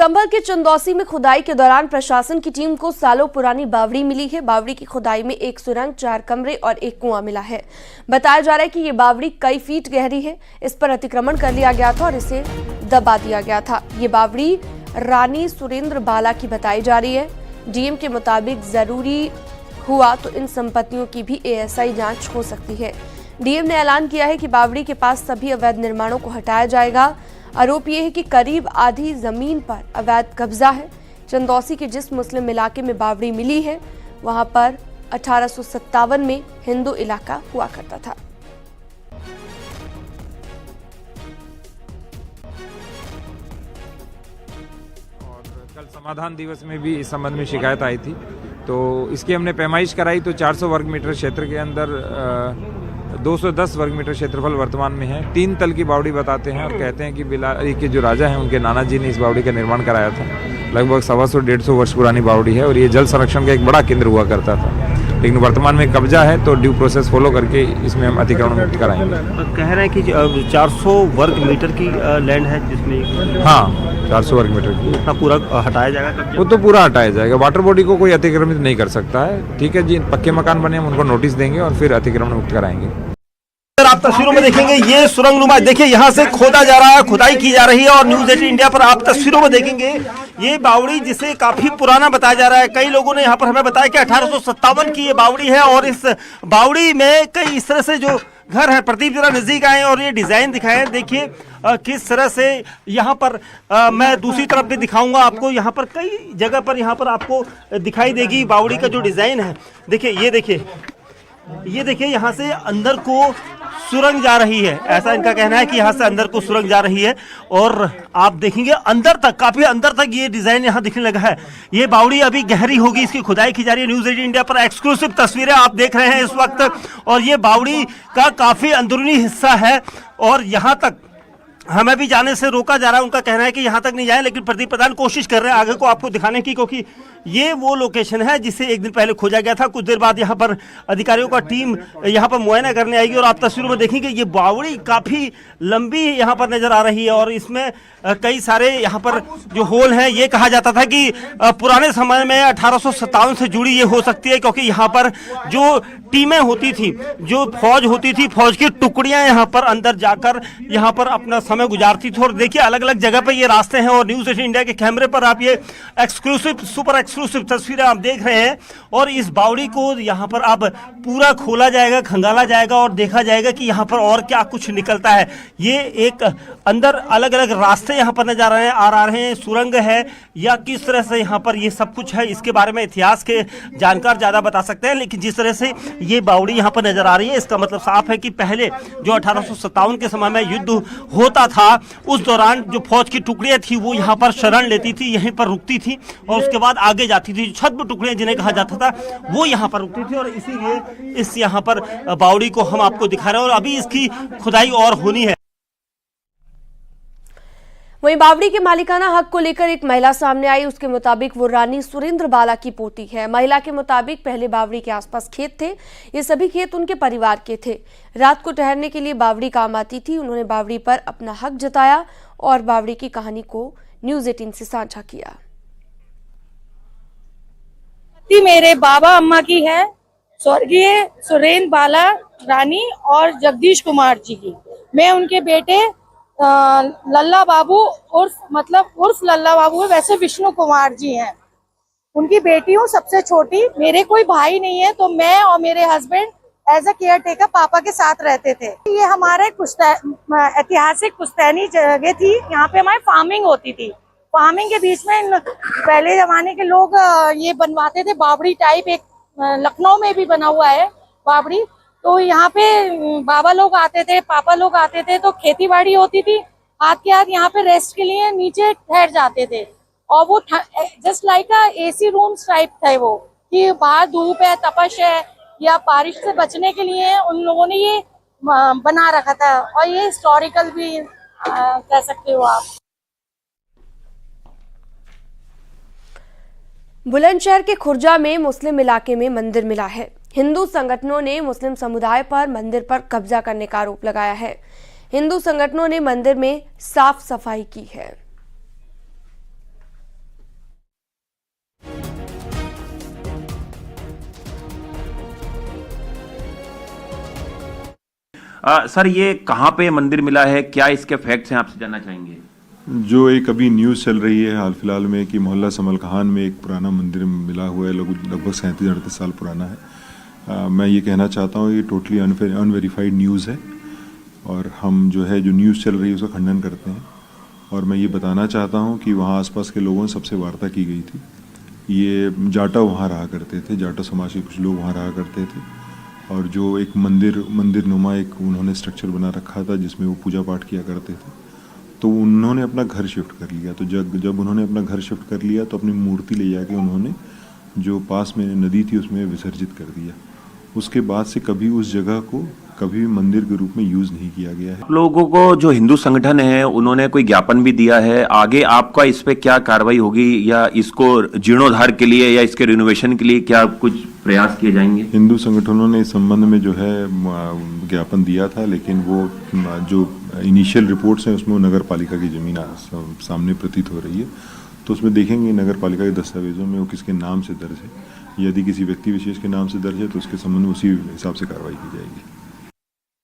संभल के चंदौसी में खुदाई के दौरान प्रशासन की टीम को सालों पुरानी बावड़ी मिली है। बावड़ी की खुदाई में एक सुरंग, 4 कमरे और एक कुआं मिला है। बताया जा रहा है कि ये बावड़ी कई फीट गहरी है। इस पर अतिक्रमण कर लिया गया था और इसे दबा दिया गया था। ये बावड़ी रानी सुरेंद्र बाला की बताई जा रही है। डीएम के मुताबिक जरूरी हुआ तो इन संपत्तियों की भी एएसआई जांच हो सकती है। डीएम ने ऐलान किया है कि बावड़ी के पास सभी अवैध निर्माणों को हटाया जाएगा। आरोप यह है कि करीब आधी जमीन पर अवैध कब्जा है। चंदौसी के जिस मुस्लिम इलाके में बावड़ी मिली है वहां पर 1857 में हिंदू इलाका हुआ करता था। और कल समाधान दिवस में भी इस संबंध में शिकायत आई थी, तो इसकी हमने पैमाइश कराई तो 400 वर्ग मीटर क्षेत्र के अंदर 210 वर्ग मीटर क्षेत्रफल वर्तमान में है। 3 तल की बावड़ी बताते हैं और कहते हैं कि बिलारी के जो राजा हैं उनके नाना जी ने इस बावड़ी का निर्माण कराया था। लगभग 125-150 वर्ष पुरानी बावड़ी है और ये जल संरक्षण का एक बड़ा केंद्र हुआ करता था, लेकिन वर्तमान में कब्जा है तो ड्यू प्रोसेस फॉलो करके इसमें हम अतिक्रमण मुक्त कराएंगे। कह रहे हैं कि 400 वर्ग मीटर की लैंड है जिसमें, हाँ 400 वर्ग मीटर की, इतना पूरा हटाया जाएगा? वो तो पूरा हटाया जाएगा। वाटर बॉडी को कोई अतिक्रमित नहीं कर सकता है। ठीक है जी, पक्के मकान बने हम उनको नोटिस देंगे और फिर अतिक्रमण मुक्त कराएंगे। आप तस्वीरों में देखेंगे ये सुरंग नुमा, देखिए यहाँ से खोदा जा रहा है, खुदाई की जा रही है और न्यूज 18 इंडिया पर आप तस्वीरों में देखेंगे ये बावड़ी जिसे काफी पुराना बताया जा रहा है। कई लोगों ने यहाँ पर हमें बताया कि 1857 की ये बावड़ी है और इस बावड़ी में कई इस तरह से जो घर है, प्रदीप जरा नजदीक आए और ये डिजाइन दिखाएं। देखिए किस तरह से यहाँ पर मैं दूसरी तरफ भी दिखाऊंगा आपको। यहाँ पर कई जगह पर यहाँ पर आपको दिखाई देगी बावड़ी का जो डिजाइन है। देखिए ये देखिए यहाँ से अंदर को सुरंग जा रही है, ऐसा इनका कहना है कि यहाँ से अंदर को सुरंग जा रही है और आप देखेंगे अंदर तक, काफी अंदर तक ये डिजाइन यहाँ दिखने लगा है। ये बावड़ी अभी गहरी होगी, इसकी खुदाई की जा रही है। न्यूज 18 इंडिया पर एक्सक्लूसिव तस्वीरें आप देख रहे हैं इस वक्त और ये बावड़ी का काफी अंदरूनी हिस्सा है और यहाँ तक हमें भी जाने से रोका जा रहा है। उनका कहना है कि यहाँ तक नहीं जाए, लेकिन प्रदीप प्रधान कोशिश कर रहे हैं आगे को आपको दिखाने की, क्योंकि ये वो लोकेशन है जिसे एक दिन पहले खोजा गया था। कुछ देर बाद यहाँ पर अधिकारियों का टीम यहाँ पर मुआयना करने आएगी और आप तस्वीरों में देखेंगे ये बावड़ी काफी लंबी यहाँ पर नजर आ रही है और इसमें कई सारे यहाँ पर जो होल हैं। ये कहा जाता था कि पुराने समय में 1857 से जुड़ी ये हो सकती है, क्योंकि यहाँ पर जो टीमें होती थी, जो फौज होती थी, फौज की टुकड़ियां यहाँ पर अंदर जाकर यहाँ पर अपना समय गुजारती थी। और देखिए अलग अलग जगह पे ये रास्ते हैं और न्यूज 18 इंडिया के कैमरे पर आप ये एक्सक्लूसिव, सुपर एक्सक्लूसिव तस्वीरें आप देख रहे हैं और इस बावड़ी को यहाँ पर अब पूरा खोला जाएगा, खंगाला जाएगा और देखा जाएगा कि यहाँ पर और क्या कुछ निकलता है। ये एक अंदर अलग अलग रास्ते यहाँ पर नजर आ रहे हैं, सुरंग है या किस तरह से यहाँ पर ये सब कुछ है, इसके बारे में इतिहास के जानकार ज्यादा बता सकते हैं। लेकिन जिस तरह से ये बावड़ी यहाँ पर नजर आ रही है, इसका मतलब साफ है कि पहले जो 1857 के समय में युद्ध होता था उस दौरान जो फौज की टुकड़ियां थी वो यहाँ पर शरण लेती थी, यहीं पर रुकती थी और उसके बाद आगे जाती थी। छद्म टुकड़ियां जिन्हें कहा जाता था वो यहाँ पर रुकती थी और इसीलिए इस यहाँ पर बावड़ी को हम आपको दिखा रहे हैं और अभी इसकी खुदाई और होनी है। वहीं बावड़ी के मालिकाना हक को लेकर एक महिला सामने आई। उसके मुताबिक वो रानी सुरेंद्र बाला की पोती है। महिला के मुताबिक पहले बावड़ी के आसपास खेत थे, ये सभी खेत उनके परिवार के थे। रात को ठहरने के लिए बावड़ी काम आती थी। उन्होंने बावड़ी पर अपना हक जताया और बावड़ी की कहानी को न्यूज 18 से साझा किया। मेरे बाबा अम्मा की है, स्वर्गीय सुरेंद्र बाला रानी और जगदीश कुमार जी की। मैं उनके बेटे लल्ला बाबू उर्फ लल्ला बाबू है, वैसे विष्णु कुमार जी हैं। उनकी बेटी हूँ, सबसे छोटी। मेरे कोई भाई नहीं है, तो मैं और मेरे husband as a caretaker पापा के साथ रहते थे। ये हमारे ऐतिहासिक पुश्तैनी जगह थी, यहाँ पे हमारी फार्मिंग होती थी। फार्मिंग के बीच में पहले जमाने के लोग ये बनवाते थे बावड़ी टाइप। एक लखनऊ में भी बना हुआ है बावड़ी, तो यहाँ पे बाबा लोग आते थे, पापा लोग आते थे, तो खेती बाड़ी होती थी। हाथ के हाथ यहाँ पे रेस्ट के लिए नीचे ठहर जाते थे और वो just like AC room type थे वो, कि बाहर धूप है, तपश है या बारिश से बचने के लिए उन लोगों ने ये बना रखा था। और ये हिस्टोरिकल भी कह सकते हो आप। बुलंदशहर के खुर्जा में मुस्लिम इलाके में मंदिर मिला है। हिंदू संगठनों ने मुस्लिम समुदाय पर मंदिर पर कब्जा करने का आरोप लगाया है। हिंदू संगठनों ने मंदिर में साफ सफाई की है। सर ये कहाँ पे मंदिर मिला है, क्या इसके फैक्ट्स हैं, आपसे जानना चाहेंगे। जो एक अभी न्यूज़ चल रही है हाल फिलहाल में कि मोहल्ला समल खान में एक पुराना मंदिर मिला हुआ है, लगभग 37-38 साल पुराना है। मैं ये कहना चाहता हूँ ये टोटली अनवेरीफाइड न्यूज़ है और हम जो है जो न्यूज़ चल रही है उसका खंडन करते हैं। और मैं ये बताना चाहता हूँ कि वहाँ आसपास के लोगों से सबसे वार्ता की गई थी। ये जाटा वहाँ रहा करते थे, जाटा समाज के कुछ लोग वहाँ रहा करते थे और जो एक मंदिर नुमा एक उन्होंने स्ट्रक्चर बना रखा था जिसमें वो पूजा पाठ किया करते थे। तो उन्होंने अपना घर शिफ्ट कर लिया। तो जब उन्होंने अपना घर शिफ्ट कर लिया तो अपनी मूर्ति ले जाके उन्होंने जो पास में नदी थी उसमें विसर्जित कर दिया। उसके बाद से कभी उस जगह को कभी भी मंदिर के रूप में यूज नहीं किया गया है। लोगों को जो हिंदू संगठन है उन्होंने कोई ज्ञापन भी दिया है, आगे आपका इस पे क्या कार्रवाई होगी या इसको जीर्णोद्धार के लिए या इसके रिनोवेशन के लिए क्या कुछ प्रयास किए जाएंगे। हिंदू संगठनों ने इस संबंध में जो है ज्ञापन दिया था, लेकिन वो जो इनिशियल रिपोर्ट्स हैं उसमें नगर पालिका की जमीन सामने प्रतीत हो रही है। तो उसमें देखेंगे नगर पालिका के दस्तावेजों में वो किसके नाम से दर्ज है। यदि किसी व्यक्ति विशेष के नाम से दर्ज है तो उसके संबंध में उसी हिसाब से कार्रवाई की जाएगी।